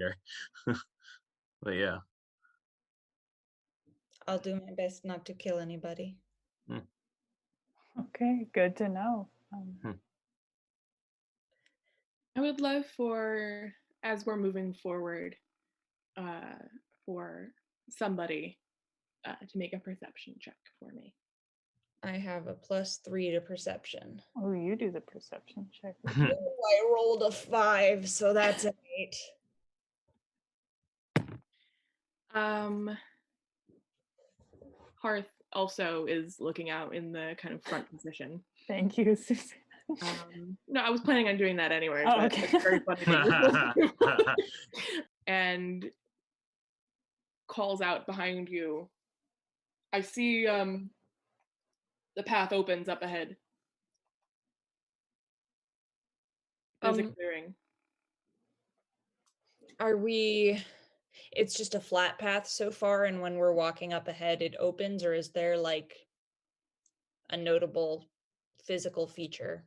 here. But yeah. I'll do my best not to kill anybody. Hmm. Okay, good to know. I would love for, as we're moving forward, for somebody to make a perception check for me. I have a +3 to perception. Oh, you do the perception check. Ooh, I rolled a 5, so that's an 8. Hearth also is looking out in the kind of front position. Thank you, Susan. No, I was planning on doing that anyway. Oh, But okay. it's very funny that you're supposed to. And calls out behind you. I see the path opens up ahead. There's a clearing. It's just a flat path so far, and when we're walking up ahead, it opens, or is there like a notable physical feature?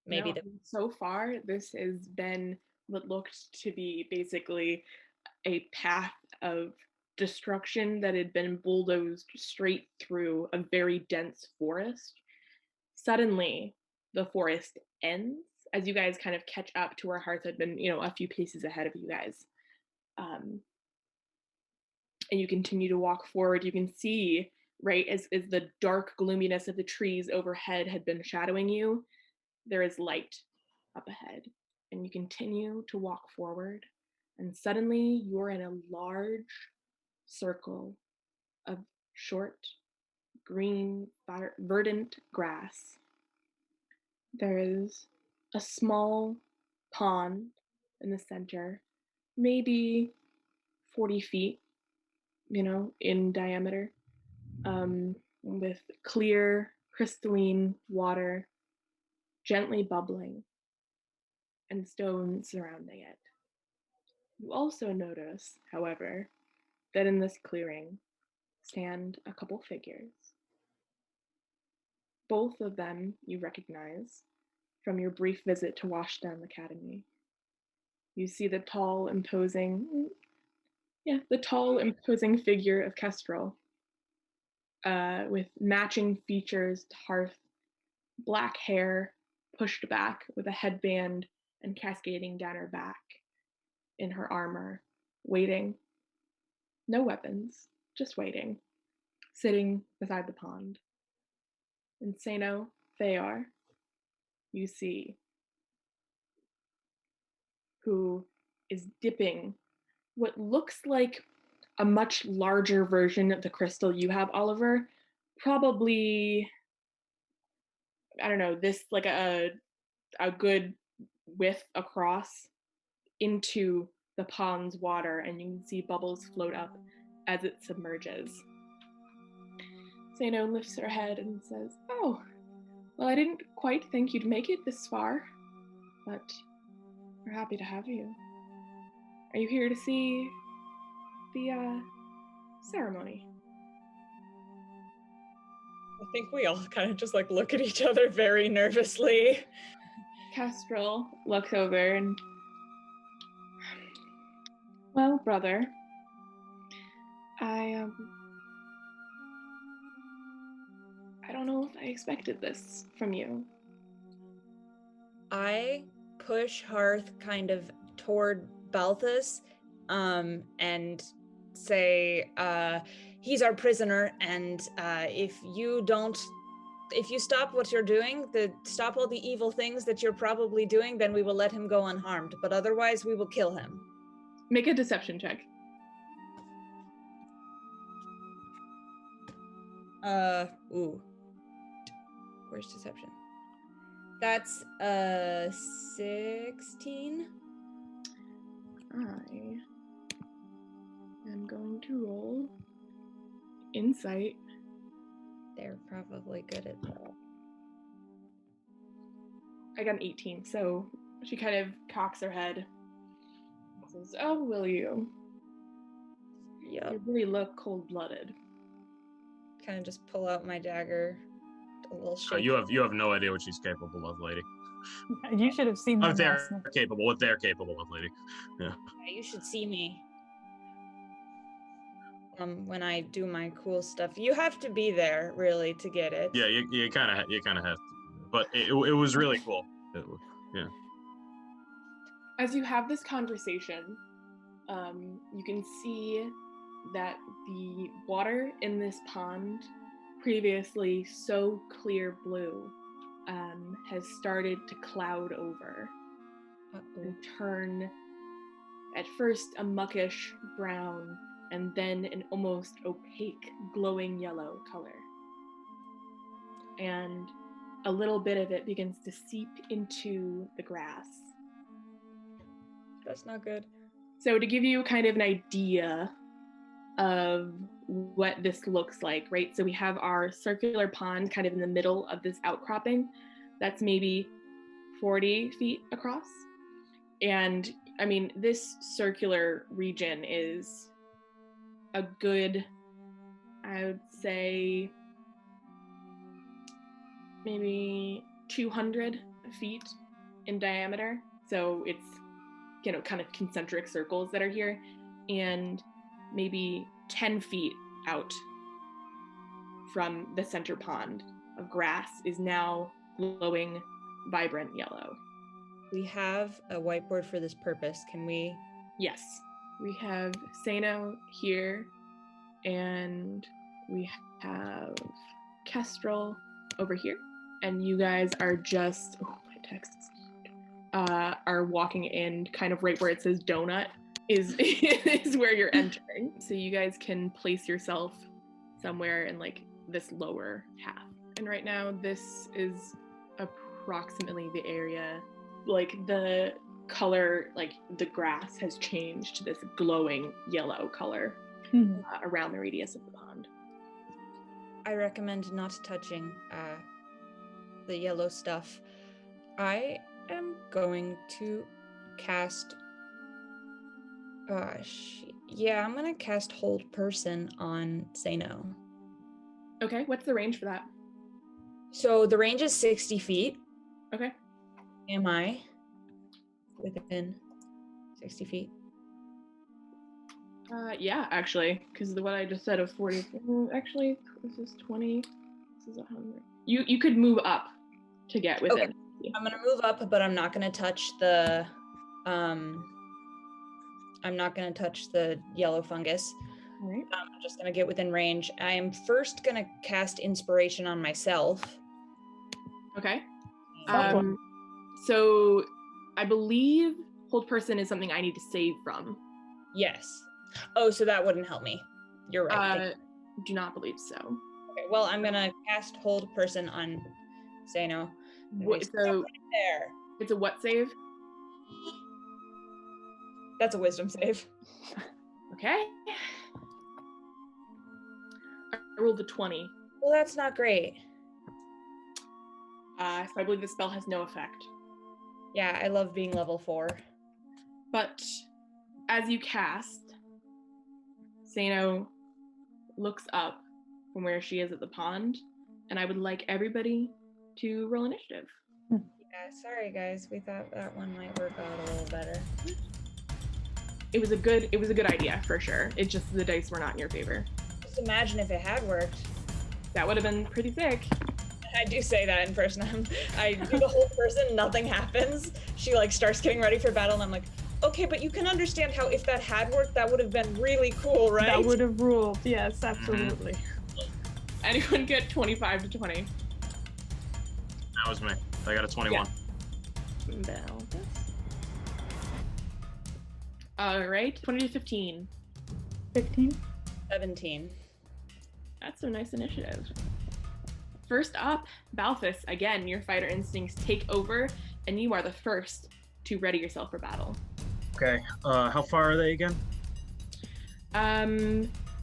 Maybe No, so far, this has been what looked to be basically a path of destruction that had been bulldozed straight through a very dense forest. Suddenly, the forest ends as you guys kind of catch up to where Hearth had been, a few paces ahead of you guys. And you continue to walk forward. You can see, right, as the dark gloominess of the trees overhead had been shadowing you, there is light up ahead. And you continue to walk forward. And suddenly you're in a large circle of short, green, verdant grass. There is a small pond in the center, maybe 40 feet, in diameter, with clear, crystalline water gently bubbling and stones surrounding it. You also notice, however, that in this clearing stand a couple figures. Both of them you recognize from your brief visit to Washdown Academy. You see the tall, imposing figure of Kestrel, with matching features to Hearth, black hair pushed back with a headband and cascading down her back, in her armor, waiting. No weapons, just waiting, sitting beside the pond. And Sano, Thayar, you see, who is dipping what looks like a much larger version of the crystal you have, Oliver. Probably, I don't know, this like a good width across into the pond's water, and you can see bubbles float up as it submerges. Sano lifts her head and says, "Oh, well, I didn't quite think you'd make it this far, but we're happy to have you. Are you here to see the ceremony?" I think we all kind of just like look at each other very nervously. Kestrel looks over and, "Well, brother, I don't know if I expected this from you." I push Hearth kind of toward Balthus, and say, he's our prisoner, and if you stop what you're doing, stop all the evil things that you're probably doing, then we will let him go unharmed, but otherwise we will kill him. Make a deception check. Where's deception? That's 16. I am going to roll insight. They're probably good at that. I got an 18, so she kind of cocks her head and says, "Oh, will you? Yep. You really look cold-blooded." Kind of just pull out my dagger, a little shake. You have no idea what she's capable of, lady. You should have seen them If last they're night. capable, what they're capable of, lady. Yeah. Yeah, you should see me. When I do my cool stuff. You have to be there, really, to get it. Yeah, you kind of have to. But it was really cool. Yeah. As you have this conversation, you can see that the water in this pond, previously so clear blue, has started to cloud over and turn at first a muckish brown and then an almost opaque glowing yellow color. And a little bit of it begins to seep into the grass. That's not good. So to give you kind of an idea of what this looks like, right? So we have our circular pond kind of in the middle of this outcropping. That's maybe 40 feet across. And I mean, this circular region is a good, I would say, maybe 200 feet in diameter. So it's, you know, kind of concentric circles that are here. And maybe 10 feet out from the center pond of grass is now glowing vibrant yellow. We have a whiteboard for this purpose. Can we? Yes, we have Sano here, and we have Kestrel over here, and you guys are just, oh, my texts, are walking in kind of right where it says donut is where you're entering. So you guys can place yourself somewhere in like this lower half. And right now this is approximately the area, like the color, like the grass has changed to this glowing yellow color around the radius of the pond. I recommend not touching the yellow stuff. I am going to cast I'm gonna cast Hold Person on Sano. Okay, what's the range for that? So the range is 60 feet. Okay. Am I within 60 feet? Yeah, actually, because what I just said of 40, actually, this is 20, this is 100. You could move up to get within. Okay. I'm gonna move up, but I'm not gonna touch the, yellow fungus. All right. I'm just gonna get within range. I am first gonna cast Inspiration on myself. Okay. So I believe Hold Person is something I need to save from. Yes. Oh, so that wouldn't help me. You're right. Do not believe so. Okay, well, I'm gonna cast Hold Person on Sano. So there. It's a what save? That's a Wisdom save. Okay. I rolled a 20. Well, that's not great. So I believe the spell has no effect. Yeah, I love being level 4. But as you cast, Sano looks up from where she is at the pond, and I would like everybody to roll initiative. Yeah, sorry guys, we thought that one might work out a little better. It was a good idea for sure. It's just the dice were not in your favor. Just imagine if it had worked. That would have been pretty sick. I do say that in person. I do the whole person, nothing happens. She like starts getting ready for battle, and I'm like, okay, but you can understand how if that had worked, that would have been really cool, right? That would have ruled. Yes, absolutely. Anyone get 25 to 20? That was me. I got a 21. Yeah. All right, 20 to 15. 15? 17. That's a nice initiative. First up, Balthus. Again, your fighter instincts take over, and you are the first to ready yourself for battle. Okay. How far are they again?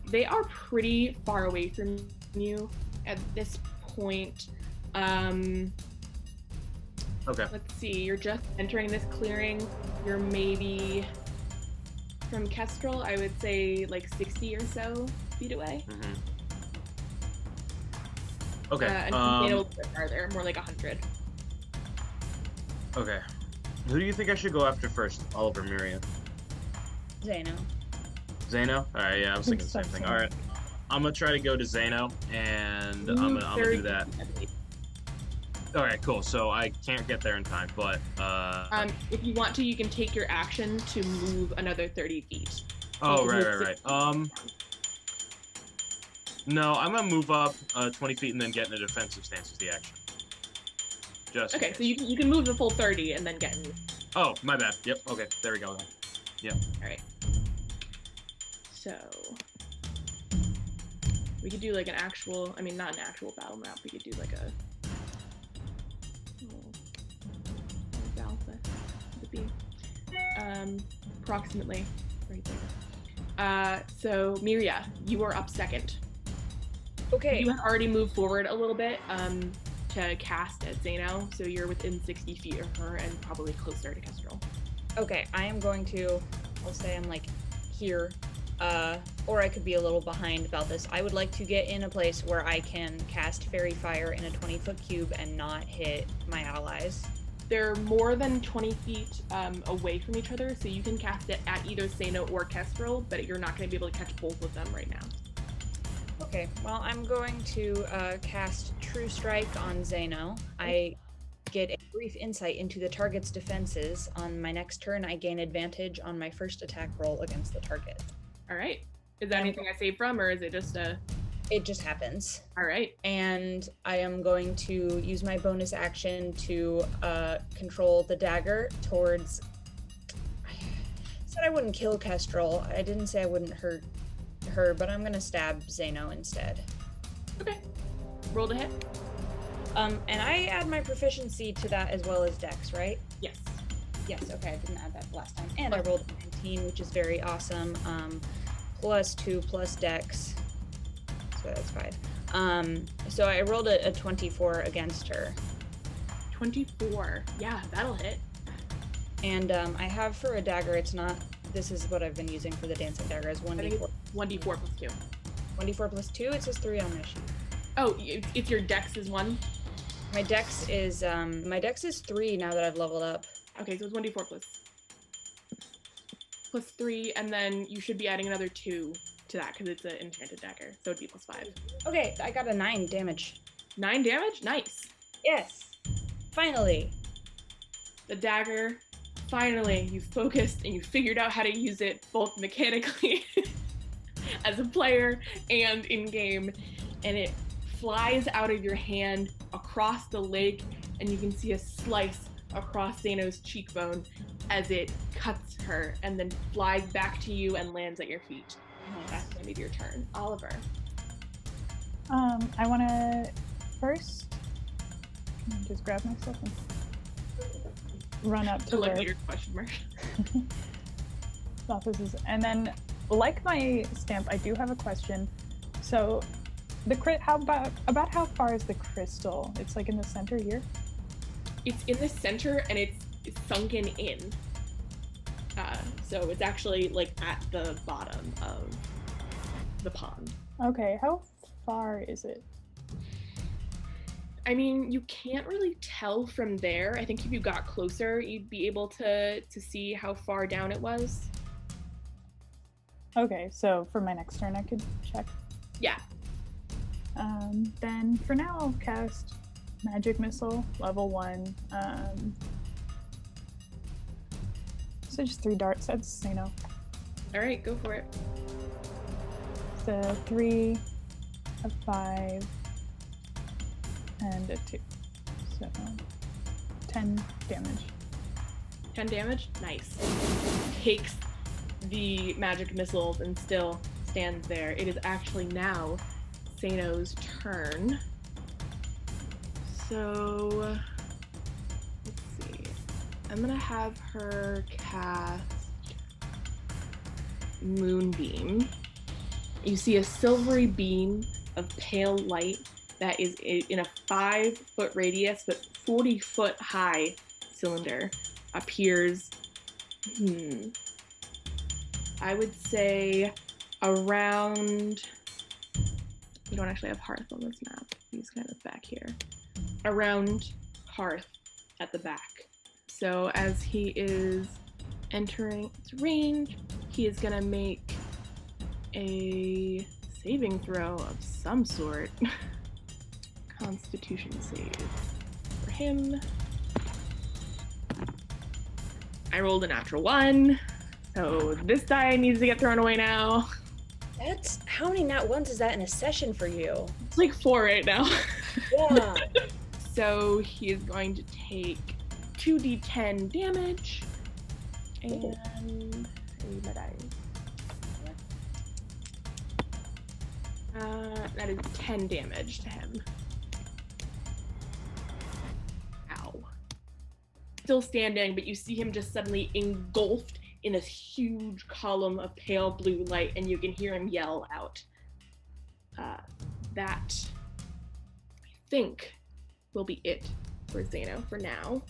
They are pretty far away from you at this point. Okay. Let's see, you're just entering this clearing. You're maybe, from Kestrel, I would say like 60 or so feet away. Mm-hmm. Okay. And from Dana, a little bit farther, more like 100. Okay. Who do you think I should go after first? Oliver, Miriam? Zeno. Zeno? Alright, yeah, I was thinking the same Good thing. stuff, Alright. I'm gonna try to go to Zeno, and I'm gonna do that. Alright, cool. So I can't get there in time, but If you want to, you can take your action to move another 30 feet. So oh, you can right, move right, 60 right. feet. No, I'm gonna move up 20 feet and then get in a defensive stance as the action. Just in Okay, case. so you can move the full 30 and then get in. Oh, my bad. Yep. Okay, there we go. Yep. All right. So we could do like an actual, I mean, not an actual battle map. We could do like a little battle set. Would be approximately right there. So Miria, you are up second. Okay. You have already moved forward a little bit to cast at Zeno, so you're within 60 feet of her and probably closer to Kestrel. Okay, I am going to, I'll say I'm like here, or I could be a little behind about this. I would like to get in a place where I can cast Fairy Fire in a 20-foot cube and not hit my allies. They're more than 20 feet away from each other, so you can cast it at either Zeno or Kestrel, but you're not going to be able to catch both of them right now. Okay, well, I'm going to cast True Strike on Zeno. I get a brief insight into the target's defenses. On my next turn, I gain advantage on my first attack roll against the target. All right. Is that anything I saved from, or is it just a... It just happens. All right. And I am going to use my bonus action to control the dagger towards... I said I wouldn't kill Kestrel. I didn't say I wouldn't hurt her, but I'm going to stab Zeno instead. Okay. Roll to hit. And I add my proficiency to that as well as Dex, right? Yes. Yes, okay, I didn't add that last time. And I rolled a 19, which is very awesome. +2 plus Dex. So that's 5. So I rolled a 24 against her. 24. Yeah, that'll hit. And I have for a dagger, it's not, this is what I've been using for the dancing dagger, is 1d4. 1d4 plus 2. 1d4 plus 2, it says 3 on my sheet. Oh, it's your dex is 1? My dex is 3 now that I've leveled up. Okay, so it's 1d4 plus 3, and then you should be adding another 2 to that because it's an enchanted dagger, so it'd be plus 5. Okay, I got a 9 damage. 9 damage? Nice. Yes. Finally. The dagger, finally, you focused and you figured out how to use it both mechanically as a player and in game, and it flies out of your hand across the lake, and you can see a slice across Zeno's cheekbone as it cuts her and then flies back to you and lands at your feet. That's the end of your turn. Oliver. I want to first just grab myself and run up to Look where at your question mark. office is, and then like my stamp, I do have a question. So how about how far is the crystal? It's like in the center here. It's in the center and it's sunken in. So it's actually like at the bottom of the pond. Okay, how far is it? I mean, you can't really tell from there. I think if you got closer, you'd be able to see how far down it was. Okay, so for my next turn I could check. Yeah. Then for now I'll cast Magic Missile, level 1. So just 3 darts, that's, you know. All right, go for it. So 3, a 5, and a 2. So 10 damage. 10 damage? Nice. Takes the magic missiles and still stands there. It is actually now Zeno's turn. So, let's see. I'm gonna have her cast Moonbeam. You see a silvery beam of pale light that is in a 5-foot radius but 40-foot high cylinder appears, I would say around, we don't actually have Hearth on this map, he's kind of back here, around Hearth at the back. So as he is entering its range, he is gonna make a saving throw of some sort. Constitution save for him. I rolled a natural 1, so this die needs to get thrown away now. That's how many nat ones is that in a session for you? It's like 4 right now. Yeah. So he is going to take 2d10 damage. And I need my dice. That is 10 damage to him. Ow. Still standing, but you see him just suddenly engulfed in this huge column of pale blue light, and you can hear him yell out. That, I think, will be it for Zeno for now.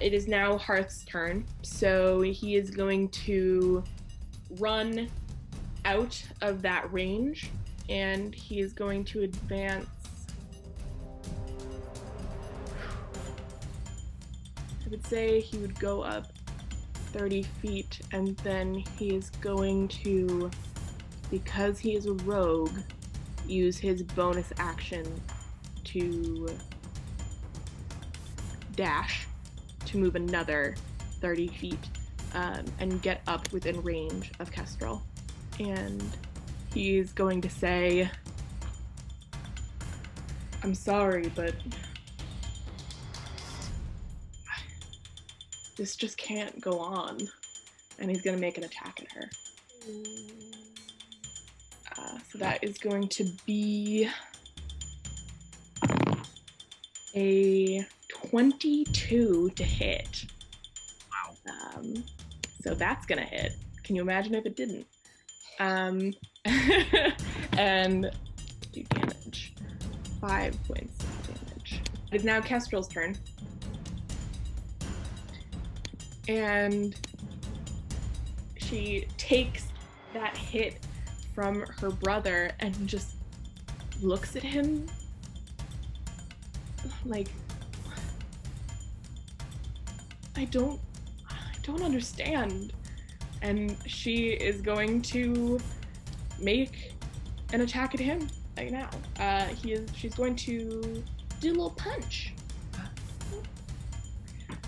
It is now Hearth's turn, so he is going to run out of that range, and he is going to advance. I would say he would go up 30 feet, and then he is going to, because he is a rogue, use his bonus action to dash to move another 30 feet and get up within range of Kestrel. And he's going to say, I'm sorry, but this just can't go on. And he's going to make an attack at her. So that is going to be a 22 to hit. Wow. So that's gonna hit. Can you imagine if it didn't? And do damage. 5 points of damage. It is now Kestrel's turn. And she takes that hit from her brother and just looks at him like, I don't understand. And she is going to make an attack at him right now. She's going to do a little punch.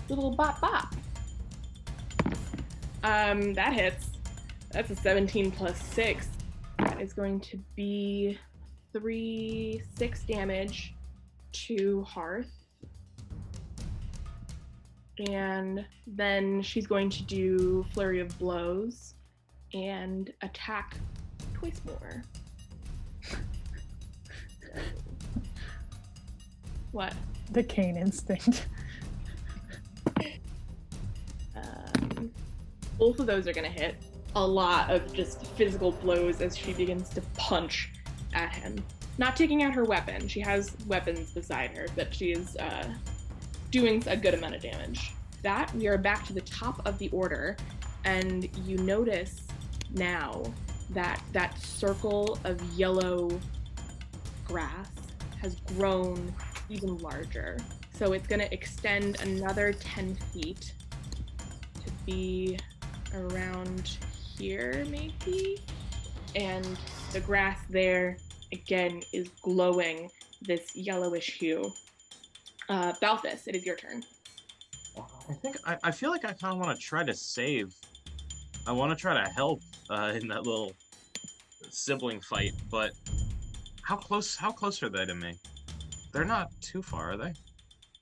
Little bop bop. That hits. That's a 17 plus 6. That is going to be 6 damage to Hearth. And then she's going to do Flurry of Blows and attack twice more. What? The Cain instinct. Both of those are going to hit. A lot of just physical blows as she begins to punch at him. Not taking out her weapon. She has weapons beside her, but she is doing a good amount of damage. That, we are back to the top of the order, and you notice now that that circle of yellow grass has grown even larger. So it's going to extend another 10 feet to be around here, maybe? And the grass there, again, is glowing this yellowish hue. Balthus, it is your turn. I feel like I kind of want to try to save. I want to try to help in that little sibling fight, but how close are they to me? They're not too far, are they?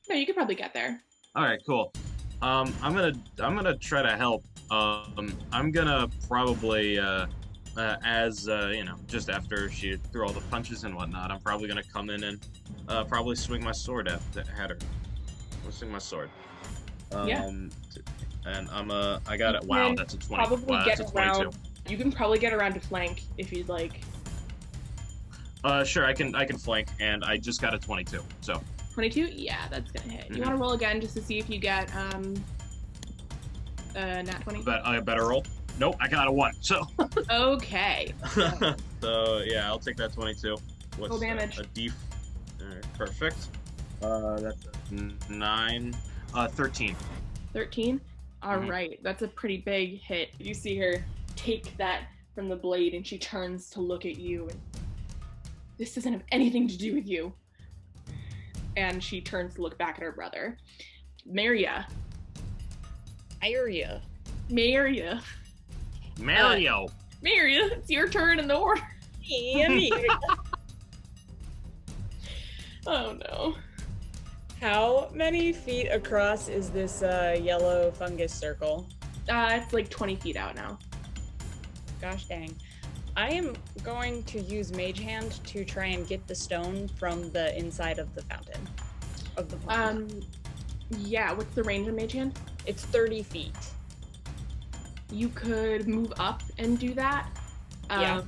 No, you could probably get there. All right, cool. I'm gonna try to help. I'm gonna probably just after she threw all the punches and whatnot, I'm probably gonna come in and probably swing my sword at her. I'll swing my sword. Yeah. And I got it. Wow, that's a 20. Probably wow, get that's a around. 22. You can probably get around to flank if you'd like. Sure, I can flank, and I just got a 22. So 22? Yeah, that's gonna hit. You want to roll again just to see if you get nat 20? But I better roll. Nope, I got a 1. So okay. so yeah, I'll take that 22. What's Roll damage. A D? All right, perfect. That's 9. 13. 13? All right, that's a pretty big hit. You see her take that from the blade, and she turns to look at you, and this doesn't have anything to do with you. And she turns to look back at her brother. Maria. Maria. Maria. Mario. Maria, it's your turn in the order. Oh no. How many feet across is this yellow fungus circle? It's like 20 feet out now. Gosh dang. I am going to use Mage Hand to try and get the stone from the inside of the fountain. Of the pond. Yeah, what's the range of Mage Hand? It's 30 feet. You could move up and do that. Yeah.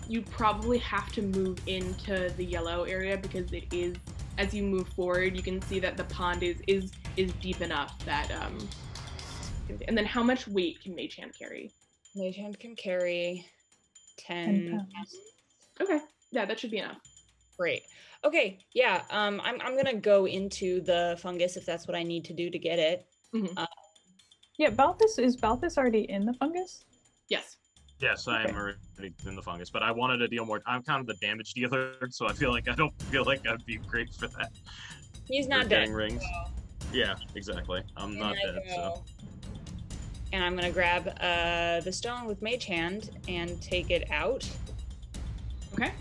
You probably have to move into the yellow area because it is, as you move forward, you can see that the pond is deep enough that and then how much weight can Mage Hand carry? Mage Hand can carry 10 pounds. Okay. Yeah, that should be enough. Great. Okay, yeah. I'm gonna go into the fungus if that's what I need to do to get it. Mm-hmm. Yeah, is Balthus already in the fungus? Yes. Yes, I am already in the fungus, but I wanted to deal more. I'm kind of the damage dealer, so I don't feel like I'd be great for that. He's not getting dead. rings. So. Yeah, exactly. I'm not dead, so. And I'm gonna grab the stone with Mage Hand and take it out. Okay.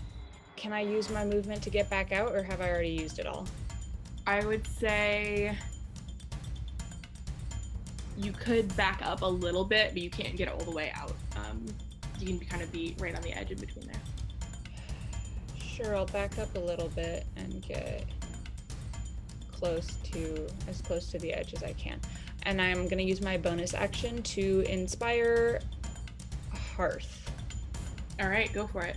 Can I use my movement to get back out, or have I already used it all? I would say you could back up a little bit, but you can't get all the way out. You can kind of be right on the edge in between there. Sure, I'll back up a little bit and get as close to the edge as I can. And I'm gonna use my bonus action to inspire Hearth. All right, go for it.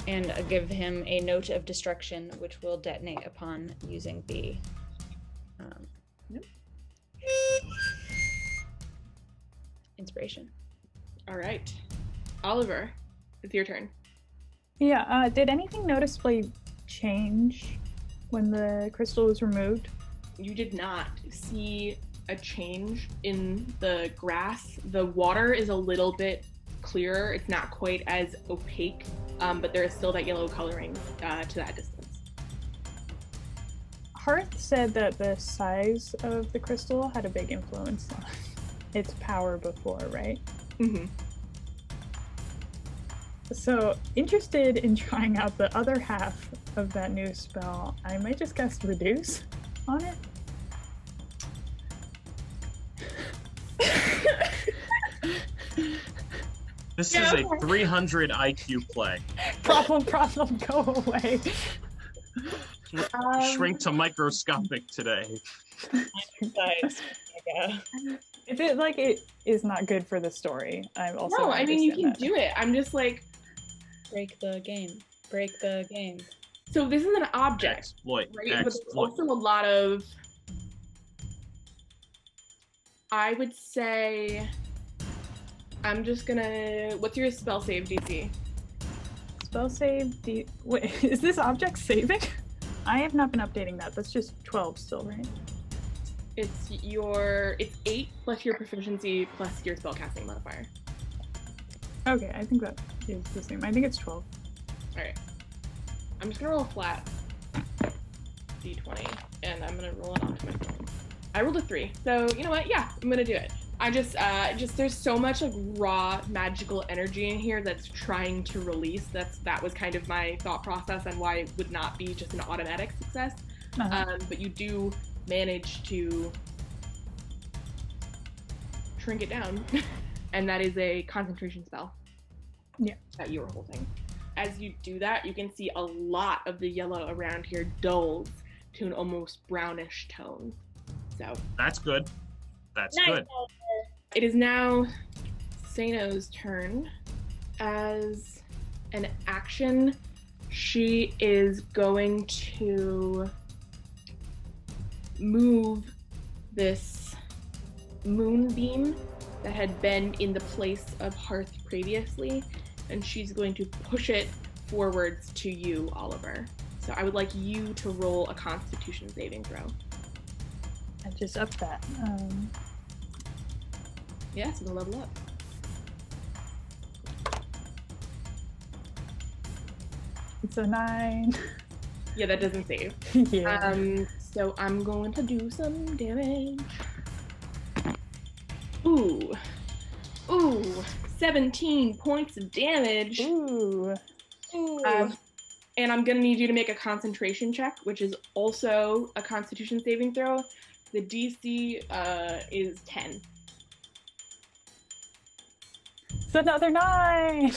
And give him a note of destruction, which will detonate upon using the inspiration. All right. Oliver, it's your turn. Yeah, did anything noticeably change when the crystal was removed? You did not see a change in the grass. The water is a little bit clearer. It's not quite as opaque, but there is still that yellow coloring to that distance. Hearth said that the size of the crystal had a big influence on its power before, right? Mm-hmm. So, interested in trying out the other half of that new spell, I might just cast Reduce on it. This is a 300 IQ play. Problem, go away. Shrink to microscopic today. If it is not good for the story, I'm also. No, I mean you can do it. I'm just like break the game. Break the game. So this is an object, exploit, right? But there's also a lot of. I would say. I'm just gonna. What's your spell save DC? Spell save. Wait, is this object saving? I have not been updating that. That's just 12 still, right? It's 8 plus your proficiency plus your spellcasting modifier. Okay, I think that is the same. I think it's 12. Alright. I'm just gonna roll a flat d20 and I'm gonna roll it onto my phone. I rolled a 3. So you know what? Yeah, I'm gonna do it. I just there's so much like raw magical energy in here that's trying to release. That was kind of my thought process and why it would not be just an automatic success. But you do manage to shrink it down, and that is a concentration spell. Yeah, that you were holding. As you do that, you can see a lot of the yellow around here dulls to an almost brownish tone. So that's good. That's nice. Good. It is now Sano's turn. As an action, she is going to move this moonbeam that had been in the place of Hearth previously, and she's going to push it forwards to you, Oliver. So I would like you to roll a Constitution saving throw. I just upped that. Yeah, it's gonna level up. It's a 9. Yeah, that doesn't save. Yeah. So I'm going to do some damage. Ooh. 17 points of damage. Ooh. Ooh. And I'm gonna need you to make a concentration check, which is also a Constitution saving throw. The DC is 10. It's another 9.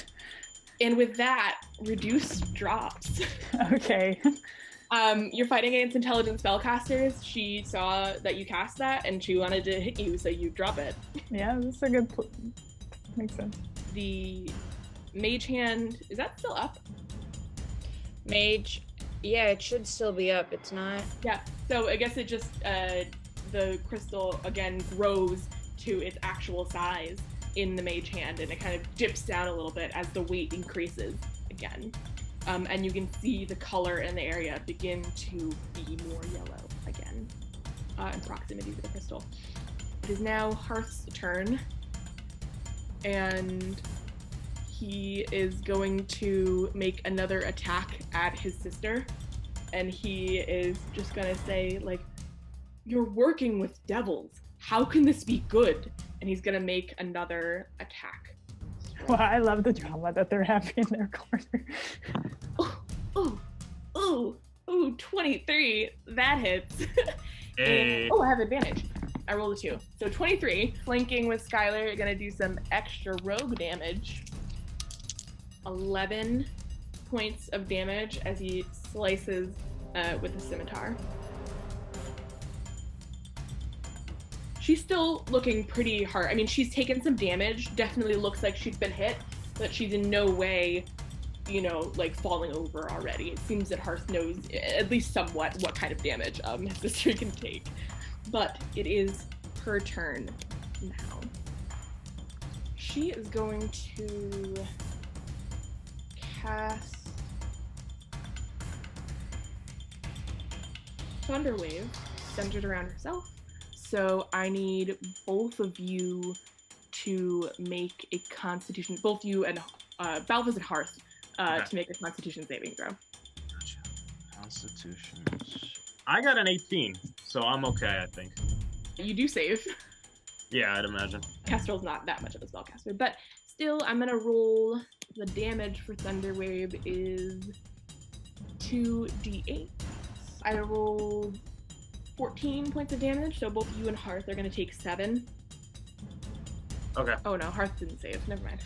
And with that, reduce drops. Okay. You're fighting against intelligent spellcasters. She saw that you cast that, and she wanted to hit you, so you drop it. Yeah, that's a good. Makes sense. The mage hand, is that still up? Mage, yeah, it should still be up. It's not. Yeah. So I guess it just the crystal again grows to its actual size in the mage hand, and it kind of dips down a little bit as the weight increases again. And you can see the color in the area begin to be more yellow again in proximity to the crystal. It is now Hearth's turn, and he is going to make another attack at his sister, and he is just gonna say, like, "You're working with devils. How can this be good?" And he's gonna make another attack. Well, I love the drama that they're having in their corner. Ooh, 23. That hits. Hey. And, I have advantage. I rolled a 2. So 23, flanking with Skylar, gonna do some extra rogue damage. 11 points of damage as he slices with the scimitar. She's still looking pretty hard. I mean, she's taken some damage, definitely looks like she's been hit, but she's in no way, like falling over already. It seems that Hearth knows at least somewhat what kind of damage his sister can take. But it is her turn now. She is going to cast Thunderwave, centered around herself. So I need both of you to make a Constitution, both you and Balthus and Hearth, Okay. to make a Constitution saving throw. Gotcha. Constitution. I got an 18, so I'm okay, I think. You do save. Yeah, I'd imagine. Kestrel's not that much of a spellcaster, but still, I'm gonna roll. The damage for Thunderwave is 2d8. I rolled 14 points of damage, so both you and Hearth are gonna take 7. Okay. Oh no, Hearth didn't save. Never mind.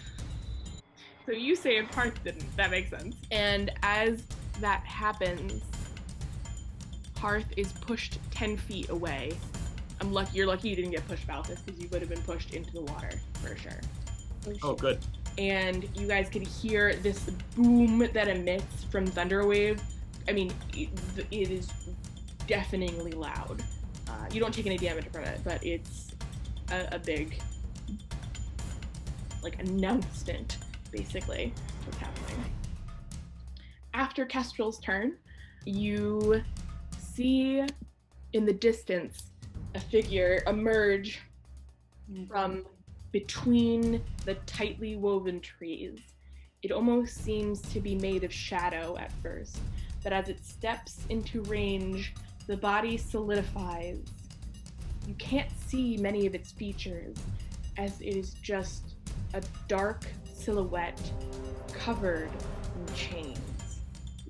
So you saved, Hearth didn't. That makes sense. And as that happens, Hearth is pushed 10 feet away. You're lucky you didn't get pushed, Balthus, because you would have been pushed into the water for sure. Oh, good. And you guys can hear this boom that emits from Thunderwave. I mean, it is deafeningly loud. You don't take any damage from it, but it's a big, announcement, basically, what's happening. After Kestrel's turn, you see in the distance a figure emerge from between the tightly woven trees. It almost seems to be made of shadow at first, but as it steps into range, the body solidifies. You can't see many of its features, as it is just a dark silhouette covered in chains,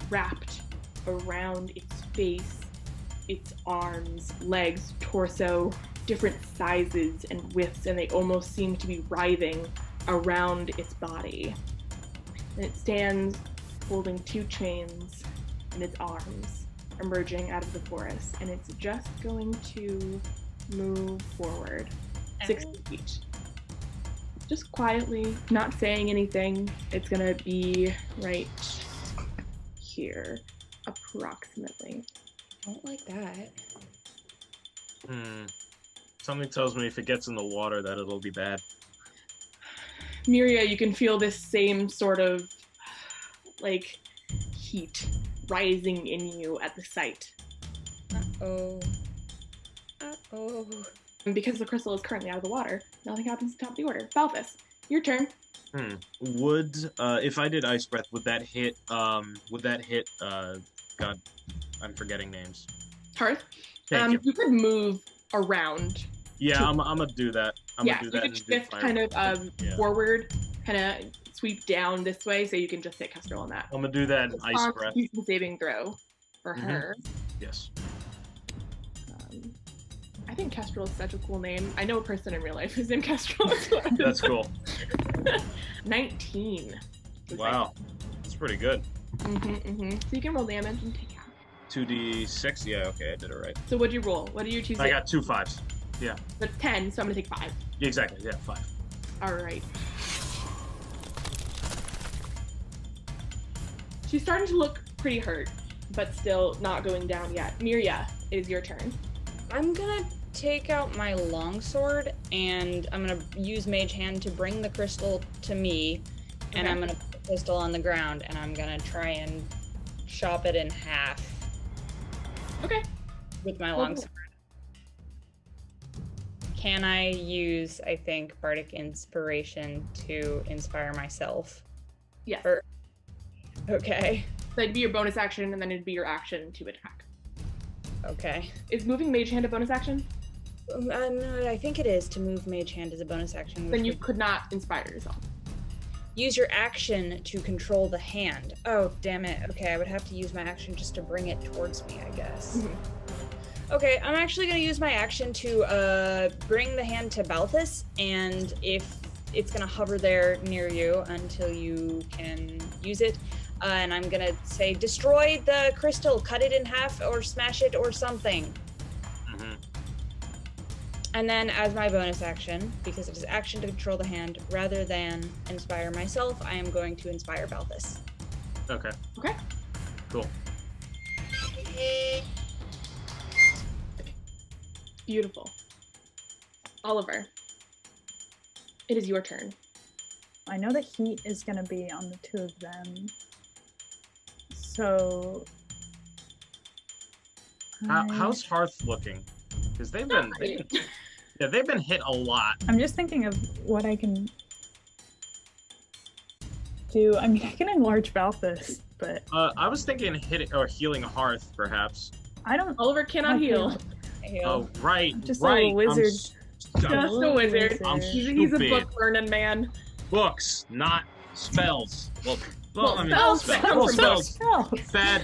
wrapped around its face, its arms, legs, torso, different sizes and widths, and they almost seem to be writhing around its body. And it stands holding 2 chains in its arms, emerging out of the forest, and it's just going to move forward 60 feet. Just quietly, not saying anything. It's gonna be right here, approximately. I don't like that. Something tells me if it gets in the water that it'll be bad. Miria, you can feel this same sort of heat rising in you at the sight. Uh-oh. Oh. And because the crystal is currently out of the water, nothing happens at the top of the order. Balthus, your turn. Would if I did ice breath, would that hit God, I'm forgetting names. Hearth. Thank you. You could move around. Yeah, I'm gonna do that. I'm Yeah, gonna do you that could and do shift fire. kind of Yeah. forward, kind of sweep down this way, so you can just hit Kestrel on that. I'm gonna do that in ice breath. Constitution saving throw for her. Yes. I think Kestrel is such a cool name. I know a person in real life who's named Kestrel. That's cool. 19. Wow, that's pretty good. So you can roll damage and take half. 2d6. Yeah, okay, I did it right. So what'd you roll? What did you choose? I got 2 5s. Yeah. That's 10, so I'm gonna take 5. Exactly. Yeah, 5. All right. She's starting to look pretty hurt, but still not going down yet. Miria, it is your turn. I'm gonna take out my longsword and I'm gonna use Mage Hand to bring the crystal to me, and I'm gonna put the crystal on the ground and I'm gonna try and chop it in half. Okay. With my longsword. Can I use, I think, Bardic Inspiration to inspire myself? Yes. Okay. So it'd be your bonus action, and then it'd be your action to attack. Okay. Is moving Mage Hand a bonus action? No, I think it is to move Mage Hand as a bonus action. Then you could not inspire yourself. Use your action to control the hand. Oh, damn it. Okay, I would have to use my action just to bring it towards me, I guess. Okay, I'm actually going to use my action to bring the hand to Balthus, and if it's going to hover there near you until you can use it, and I'm going to say, destroy the crystal, cut it in half, or smash it, or something. And then, as my bonus action, because it is action to control the hand, rather than inspire myself, I am going to inspire Balthus. Okay. Okay. Cool. Beautiful. Oliver, it is your turn. I know the heat is going to be on the two of them. So... How's Hearth looking? Because they've been hit a lot. I'm just thinking of what I can do. I mean, I can enlarge Balthus, but... I was thinking healing Hearth, perhaps. I don't... Oliver cannot heal. Oh, right, I'm just right. a little wizard. Just a wizard. I'm He's a stupid. book learning man. Books, not spells. Well, Well, I mean, spells spells. come Well, from spells. Spells. Bad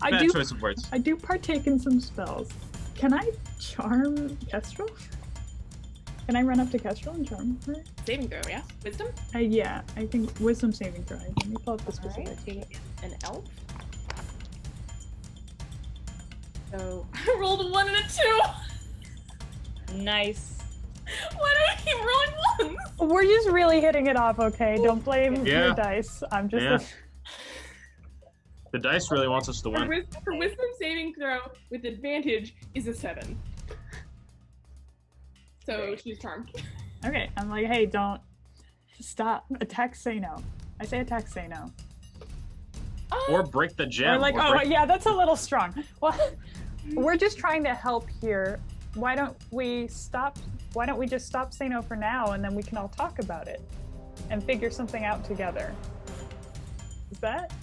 I choice of words. I do partake in some spells. Can I charm Kestrel? Can I run up to Kestrel and charm her? Saving throw, yes? Wisdom? Yeah, I think wisdom saving throw. Let me pull up the specific. Alright, she is an elf. So, I rolled a 1 and a 2! Nice. Why do I keep rolling 1s? We're just really hitting it off, okay? Don't blame Yeah. your dice. I'm just... Yeah. The dice really wants us to win. Her wisdom saving throw with advantage is a 7. So she's charmed. Okay, I'm like, hey, don't... Stop. Attack, say no. I say attack, say no. Or break the gem. Or like, or oh, break- yeah, that's a little strong. Well, we're just trying to help here. Why don't we stop? Why don't we just stop say no for now, and then we can all talk about it and figure something out together? Is that?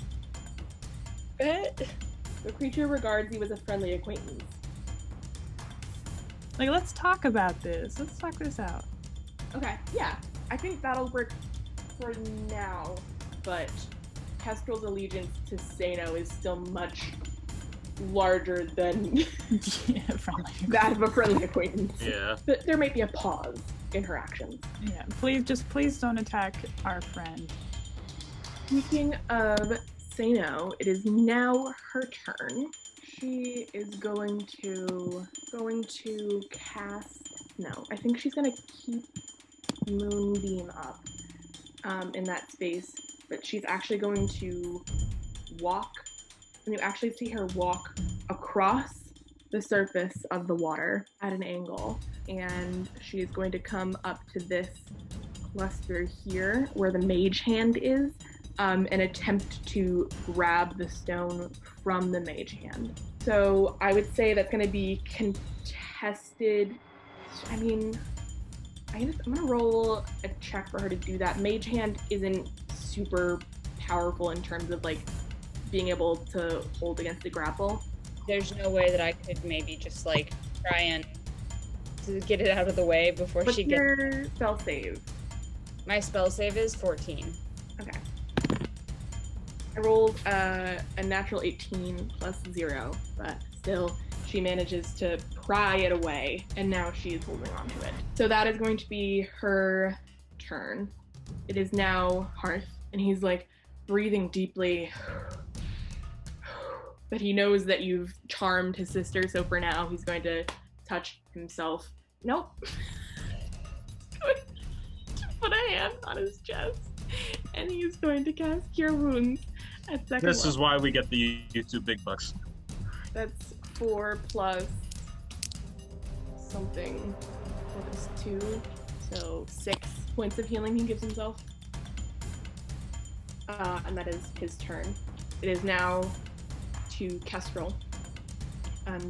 The creature regards you as a friendly acquaintance. Like, let's talk about this. Let's talk this out. Okay, yeah. I think that'll work for now, but Kestrel's allegiance to Sano is still much larger than Yeah, friendly. that of a friendly acquaintance. Yeah. But there might be a pause in her actions. Yeah, please don't attack our friend. Speaking of Sano, it is now her turn. She is going to cast. No, I think she's gonna keep Moonbeam up in that space, but she's actually going to walk. And you actually see her walk across the surface of the water at an angle, and she is going to come up to this cluster here where the mage hand is, and attempt to grab the stone from the mage hand. So I would say that's going to be tested. I mean, I'm gonna roll a check for her to do that. Mage Hand isn't super powerful in terms of like being able to hold against the grapple. There's no way that I could maybe just like try and to get it out of the way before What's she gets. your spell save? My spell save is 14. Okay. I rolled a natural 18 plus 0, but still she manages to pry it away, and now she is holding on to it. So that is going to be her turn. It is now Hearth, and he's like breathing deeply. But he knows that you've charmed his sister, so for now he's going to touch himself. Nope. Put a hand on his chest, and he's going to cast Cure Wounds at second This level. is why we get the YouTube big bucks. That's 4 plus something. That is 2, so 6 points of healing he gives himself. And that is his turn. It is now to Kestrel.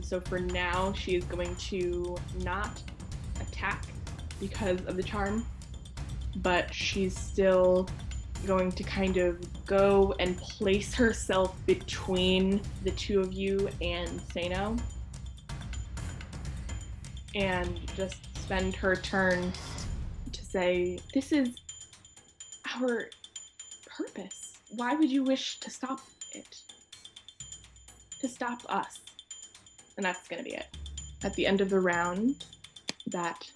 So for now, she is going to not attack because of the charm, but she's still going to kind of go and place herself between the two of you and Sano, and just spend her turn to say, this is our purpose. Why would you wish to stop it? To stop us. And that's gonna be it. At the end of the round, that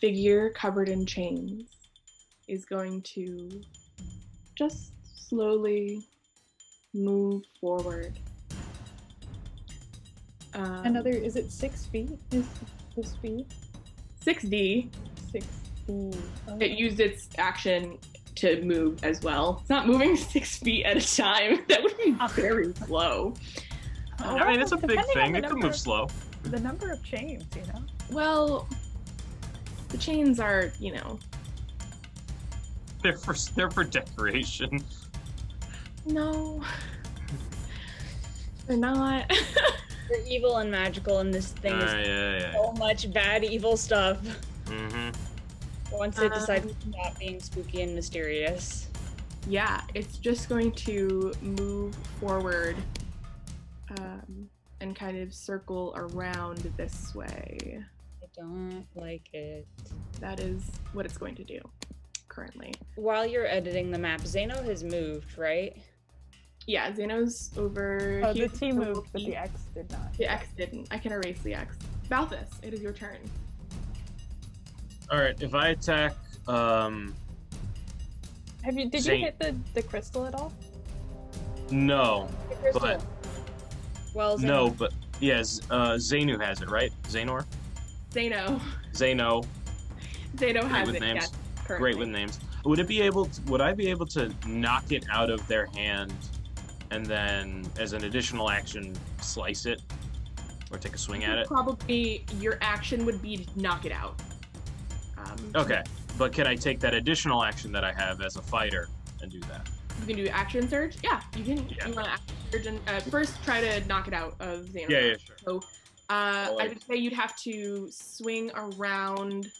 figure covered in chains is going to just slowly move forward. Is it 6 feet? Is the speed? 6D. 6 feet. Oh. It used its action to move as well. It's not moving 6 feet at a time. That would be very slow. I mean, it's a big Depending on thing. the It can number move slow. The number of chains, you know? Well, the chains are, They're for decoration. no. They're not. We're evil and magical, and this thing is Yeah. so much bad evil stuff. Mm-hmm. Once it decides to stop being spooky and mysterious. Yeah, it's just going to move forward and kind of circle around this way. I don't like it. That is what it's going to do currently. While you're editing the map, Zeno has moved, right? Yeah, Zeno's over Oh, here. the T moved, but the X did not. The X didn't. I can erase the X. Balthus, it is your turn. All right. If I attack, Did you Saint- hit the crystal at all? no, The crystal. but Well, Zeno. no, but yes, Zenu has it, right? Zanor, Zeno. Zeno. Zeno has with it, names. yes. Currently. Great with names. Would I be able to knock it out of their hand, and then, as an additional action, slice it, or take a swing at it? Probably your action would be to knock it out. Okay, but can I take that additional action that I have as a fighter and do that? You can do action surge. Yeah, you can. Yeah. You want to action surge and first try to knock it out of Xander. Yeah, sure. So I would say you'd have to swing around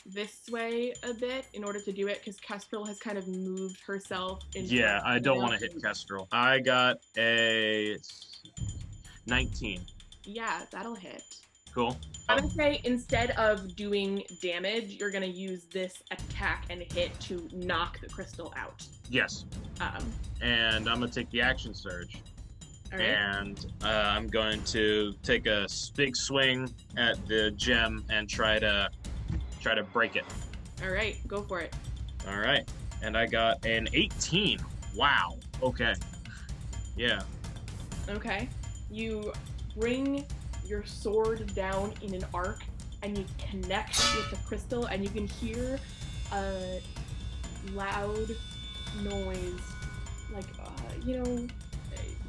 this way a bit in order to do it, because Kestrel has kind of moved herself into. Yeah, I don't want to hit Kestrel. I got a 19. Yeah, that'll hit. Cool. I would say instead of doing damage, you're gonna use this attack and hit to knock the crystal out. Yes. And I'm gonna take the action surge. All right. And I'm going to take a big swing at the gem and try to break it. All right, go for it. All right. And I got an 18. Wow. Okay. Yeah. Okay. You bring your sword down in an arc and you connect with the crystal, and you can hear a loud noise, like if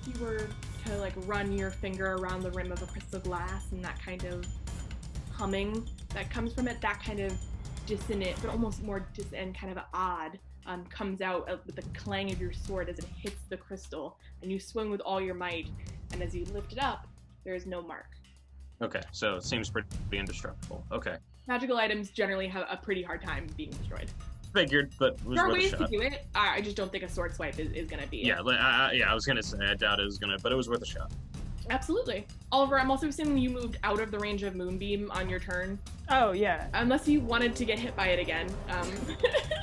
you were to like run your finger around the rim of a crystal glass, and that kind of humming that comes from it, that kind of dissonant but almost more dissonant, kind of odd, comes out with the clang of your sword as it hits the crystal, and you swing with all your might, and as you lift it up, there is no mark. Okay, so it seems pretty indestructible. Okay. Magical items generally have a pretty hard time being destroyed. Figured, but was There are worth a ways to shot. do it. I just don't think a sword swipe is going to be Yeah, it. I was gonna say I doubt it was gonna, but it was worth a shot. Absolutely. Oliver, I'm also assuming you moved out of the range of Moonbeam on your turn. Oh, yeah. Unless you wanted to get hit by it again.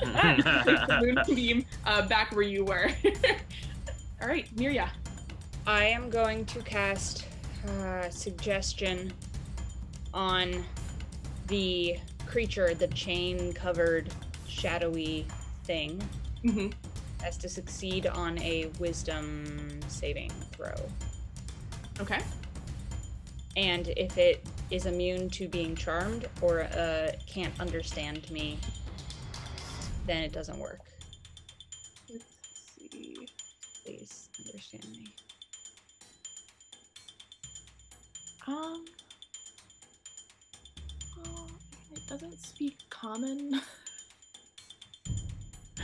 The Moonbeam back where you were. All right, Mirya. I am going to cast Suggestion on the creature, the chain-covered, shadowy thing. Mm-hmm. Has to succeed on a Wisdom saving throw. Okay. And if it is immune to being charmed or can't understand me, then it doesn't work. Let's see. Please understand me. Oh, it doesn't speak common.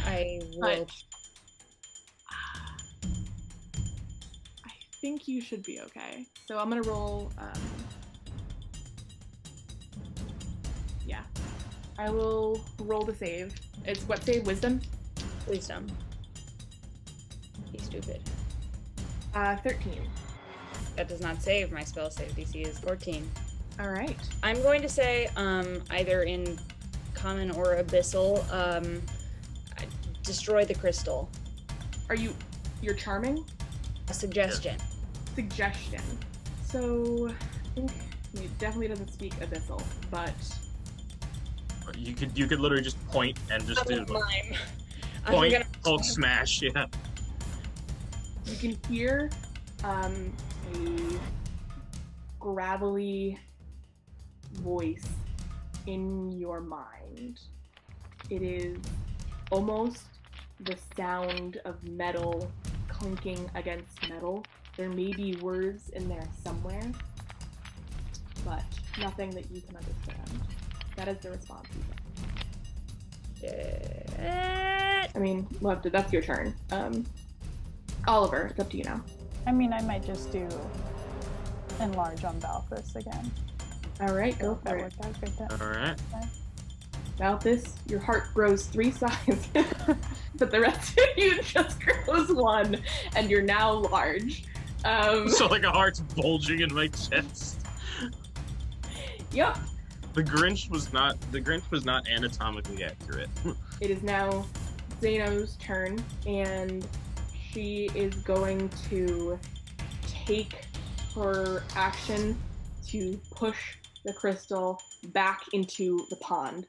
I will. But I think you should be okay. So I'm gonna roll. Yeah, I will roll the save. It's what save? Wisdom. Wisdom. Be stupid. 13. That does not save. My spell save DC is 14. All right. I'm going to say, either in common or abyssal, destroy the crystal. You're charming? A suggestion. Suggestion. So I think it definitely doesn't speak abyssal, but You could literally just point and just do Mime. point, Hulk smash, yeah. you can hear a gravelly voice in your mind. It is almost the sound of metal clinking against metal. There may be words in there somewhere, but nothing that you can understand. That is the response you get. I mean, that's your turn. Oliver, it's up to you now. I mean, I might just do enlarge on Balthus again. All right, go That for it. worked out good. All right. Balthus, your heart grows 3 sizes, but the rest of you just grows 1, and you're now large. So like a heart's bulging in my chest. Yep. The Grinch was not anatomically accurate. It is now Zeno's turn, and she is going to take her action to push the crystal back into the pond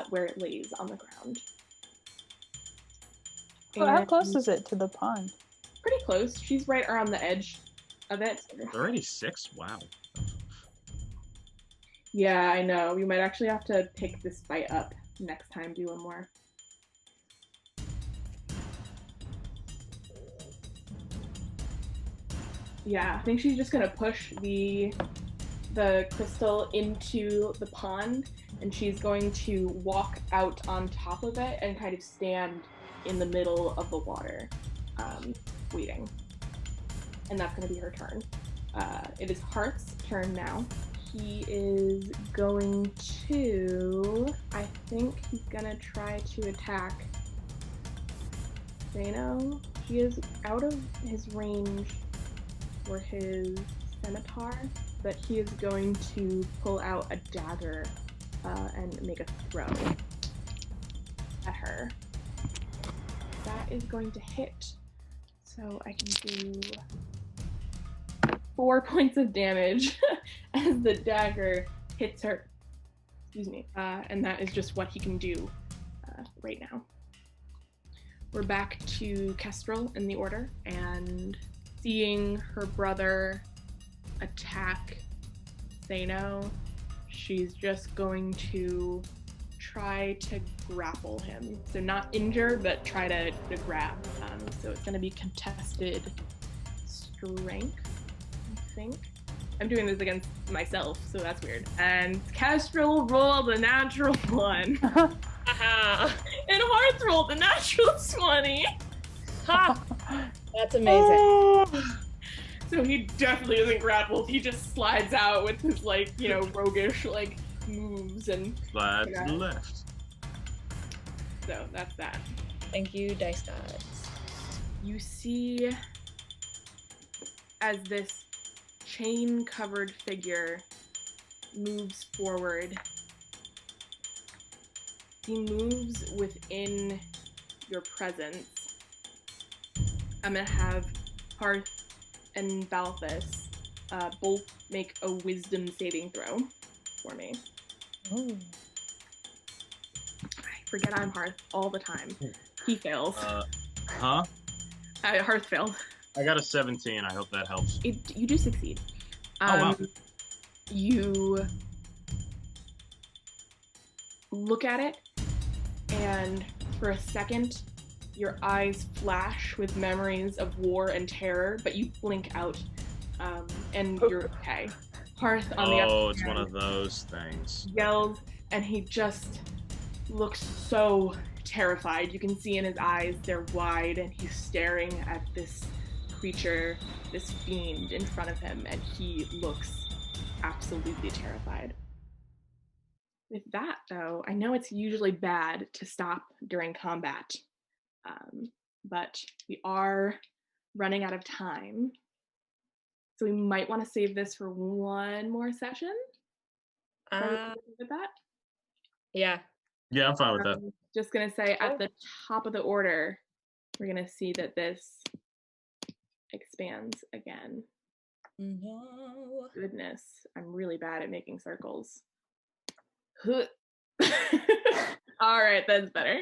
where it lays on the ground. Well, how And close is it to the pond? Pretty close. She's right around the edge of it. Already 6? Wow. Yeah, I know. We might actually have to pick this fight up next time, do one more. Yeah, I think she's just gonna push the crystal into the pond, and she's going to walk out on top of it and kind of stand in the middle of the water, waiting. And that's gonna be her turn. It is Hart's turn now. He is going to, I think he's gonna try to attack Zeno. He is out of his range for his scimitar, but he is going to pull out a dagger and make a throw at her. That is going to hit. So I can do 4 points of damage as the dagger hits her. Excuse me. And that is just what he can do right now. We're back to Kestrel in the order, and seeing her brother attack Zeno, she's just going to try to grapple him. So not injure, but try to grab. So it's going to be contested strength, I think. I'm doing this against myself, so that's weird. And Kestrel rolled a natural 1. And Hearth rolled a natural 20. Ha! That's amazing. So he definitely isn't grappled. He just slides out with his, like, you know, roguish, like, moves and... Slide to the left. So that's that. Thank you, dice gods. You see as this chain-covered figure moves forward. He moves within your presence. I'm gonna have Parth and Balthus both make a wisdom saving throw for me. Oh. I forget I'm Hearth all the time. He fails. Huh? Hearth failed. I got a 17. I hope that helps. You do succeed. Oh, wow. You look at it, and for a second, your eyes flash with memories of war and terror, but you blink out, and you're okay. Hearth, on the other hand, it's one of those things. yells, and he just looks so terrified. You can see in his eyes they're wide, and he's staring at this creature, this fiend in front of him, and he looks absolutely terrified. With that, though, I know it's usually bad to stop during combat, but we are running out of time. So we might want to save this for one more session. With that? Yeah. Yeah, I'm fine with that. Just going to say at the top of the order, we're going to see that this expands again. No. Goodness, I'm really bad at making circles. All right, that's better.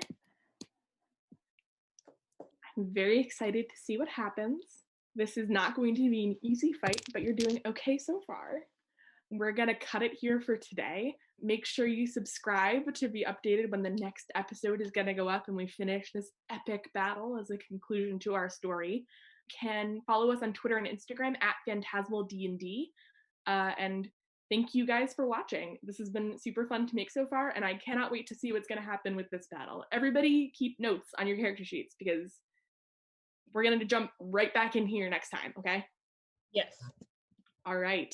I'm very excited to see what happens. This is not going to be an easy fight, but you're doing okay so far. We're going to cut it here for today. Make sure you subscribe to be updated when the next episode is going to go up and we finish this epic battle as a conclusion to our story. Can follow us on Twitter and Instagram at PhantasmalDND. And thank you guys for watching. This has been super fun to make so far, and I cannot wait to see what's going to happen with this battle. Everybody keep notes on your character sheets because we're going to jump right back in here next time, okay? Yes. All right.